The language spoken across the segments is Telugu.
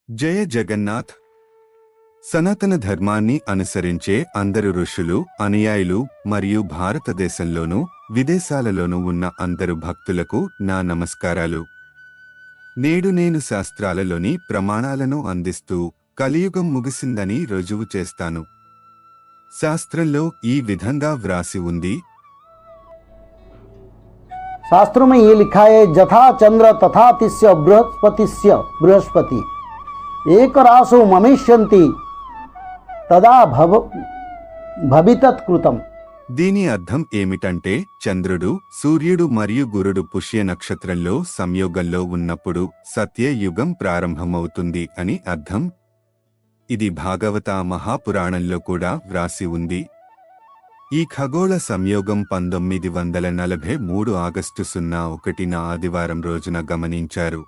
జయ జగన్నాథ్. సనాతన ధర్మాన్ని అనుసరించే అందరు ఋషులు, అనుయాయులు మరియు భారతదేశంలోనూ విదేశాలలోనూ ఉన్న అందరు భక్తులకు నా నమస్కారాలు. నేడు నేను శాస్త్రాలలోని ప్రమాణాలను అందిస్తూ కలియుగం ముగిసిందని రుజువు చేస్తాను. శాస్త్రంలో ఈ విధంగా వ్రాసి ఉంది. शास्त्र में ये लिखा है, जथा चंद्र तथा तिस्य बृहस्पतिस्य बृहस्पति एक रासो ममिष्यन्ति तदा भवितत्कृतम्. దీని అర్థం ఏమిటంటే, చంద్రుడు, సూర్యుడు మరియు గురుడు పుష్య నక్షత్రంలో సంయోగంలో ఉన్నప్పుడు సత్యయుగం ప్రారంభమవుతుంది అని అర్థం. ఇది భాగవత మహాపురాణంలో కూడా వ్రాసి ఉంది. ఈ ఖగోళ సంయోగం 1943 ఆగస్టు 01న ఆదివారం రోజున గమనించారు.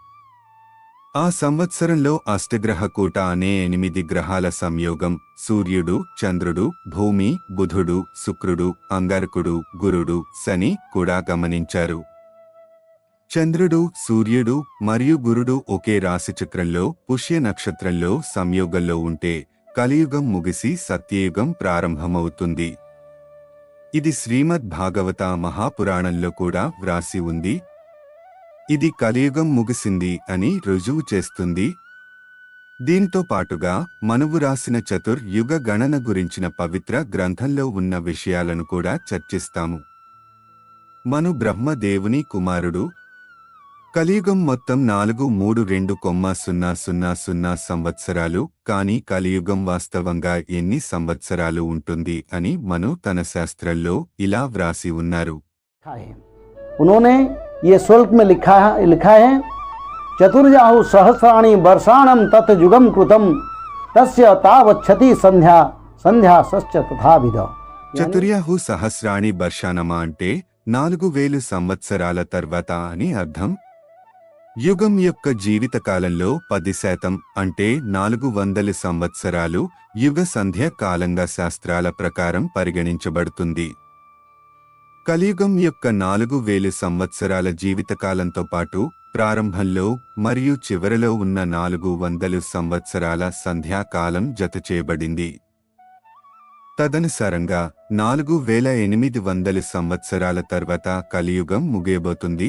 ఆ సంవత్సరంలో అష్టగ్రహ కూట అనే 8 గ్రహాల సంయోగం సూర్యుడు, చంద్రుడు, భూమి, బుధుడు, శుక్రుడు, అంగారకుడు, గురుడు, శని కూడా గమనించారు. చంద్రుడు, సూర్యుడు మరియు గురుడు ఒకే రాశిచక్రంలో పుష్య నక్షత్రంలో సంయోగంలో ఉంటే కలియుగం ముగిసి సత్యయుగం ప్రారంభమవుతుంది. ఇది శ్రీమద్ భాగవత మహాపురాణంలో కూడా వ్రాసి ఉంది. ఇది కలియుగం ముగిసింది అని రుజువు చేస్తుంది. దీంతో పాటుగా మనువు రాసిన చతుర్యుగ గణన గురించిన పవిత్ర గ్రంథంలో ఉన్న విషయాలను కూడా చర్చిస్తాము. మను బ్రహ్మదేవుని కుమారుడు. కలియుగం మొత్తం 432,000 సంవత్సరాలు. కానీ కలియుగం వాస్తవంగా ఎన్ని సంవత్సరాలు ఉంటుంది అని మను తన శాస్త్రంలో ఇలా వ్రాసి ఉన్నారు. उन्होंने ये श्लोक में लिखा है चतुर्जाहु सहस्राणि वर्षाणं तत् युगं कृतं तस्य तावच्छति संध्या संध्या सश्च तथाविध. చతుర్యాహు సహస్రాణి వర్షాణమా అంటే 4000 సంవత్సరాల తర్వాత అని అర్థం. యుగం యొక్క జీవితకాలంలో 10% అంటే 400 సంవత్సరాలు యుగ సంధ్య కాలంగా శాస్త్రాల ప్రకారం పరిగణించబడుతుంది. కలియుగం యొక్క 4000 సంవత్సరాల జీవితకాలంతో పాటు ప్రారంభంలో మరియు చివరలో ఉన్న 400 సంవత్సరాల సంధ్యాకాలం జతచేయబడింది. తదనుసారంగా 4800 సంవత్సరాల తర్వాత కలియుగం ముగియబోతుంది.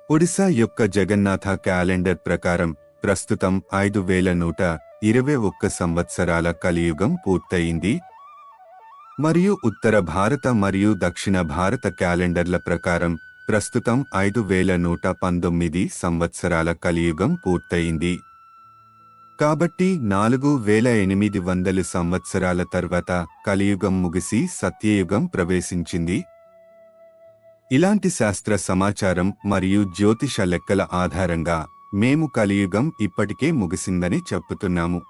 ఒడిశా యొక్క జగన్నాథ క్యాలెండర్ ప్రకారం ప్రస్తుతం 5121 సంవత్సరాల కలియుగం పూర్తయింది. మరియు ఉత్తర భారత మరియు దక్షిణ భారత క్యాలెండర్ల ప్రకారం ప్రస్తుతం 5119 సంవత్సరాల కలియుగం పూర్తయింది. కాబట్టి 4800 సంవత్సరాల తర్వాత కలియుగం ముగిసి సత్యయుగం ప్రవేశించింది. ఇలాంటి శాస్త్ర సమాచారం మరియు జ్యోతిష లెక్కల ఆధారంగా మేము కలియుగం ఇప్పటికే ముగిసిందని చెప్పుతున్నాము.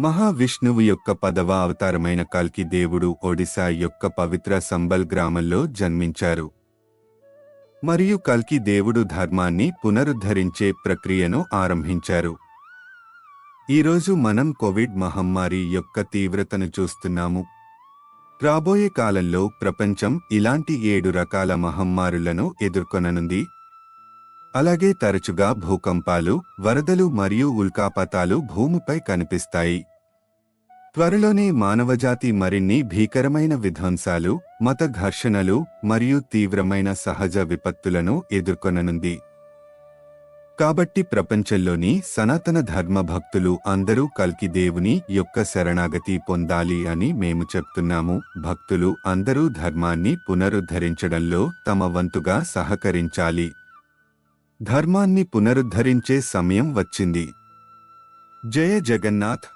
మహావిష్ణువు యొక్క 10వ అవతారమైన కల్కి దేవుడు ఒడిశా యొక్క పవిత్ర సంబల్ గ్రామంలో జన్మించారు. మరియు కల్కి దేవుడు ధర్మాన్ని పునరుద్ధరించే ప్రక్రియను ఆరంభించారు. ఈరోజు మనం కోవిడ్ మహమ్మారి యొక్క తీవ్రతను చూస్తున్నాము. రాబోయే కాలంలో ప్రపంచం ఇలాంటి 7 రకాల మహమ్మారులను ఎదుర్కొననుంది. అలాగే తరచుగా భూకంపాలు, వరదలు మరియు ఉల్కాపాతాలు భూమిపై కనిపిస్తాయి. త్వరలోనే మానవజాతి మరిన్ని భీకరమైన విధ్వంసాలు, మత ఘర్షణలు మరియు తీవ్రమైన సహజ విపత్తులను ఎదుర్కొననుంది. కాబట్టి ప్రపంచంలోని సనాతన ధర్మ భక్తులు అందరూ కల్కి దేవుని యొక్క శరణాగతి పొందాలి అని మేము చెప్తున్నాము. భక్తులు అందరూ ధర్మాన్ని పునరుద్ధరించడంలో తమ వంతుగా సహకరించాలి. ధర్మాన్ని పునరుద్ధరించే సమయం వచ్చింది. జయ జగన్నాథ్.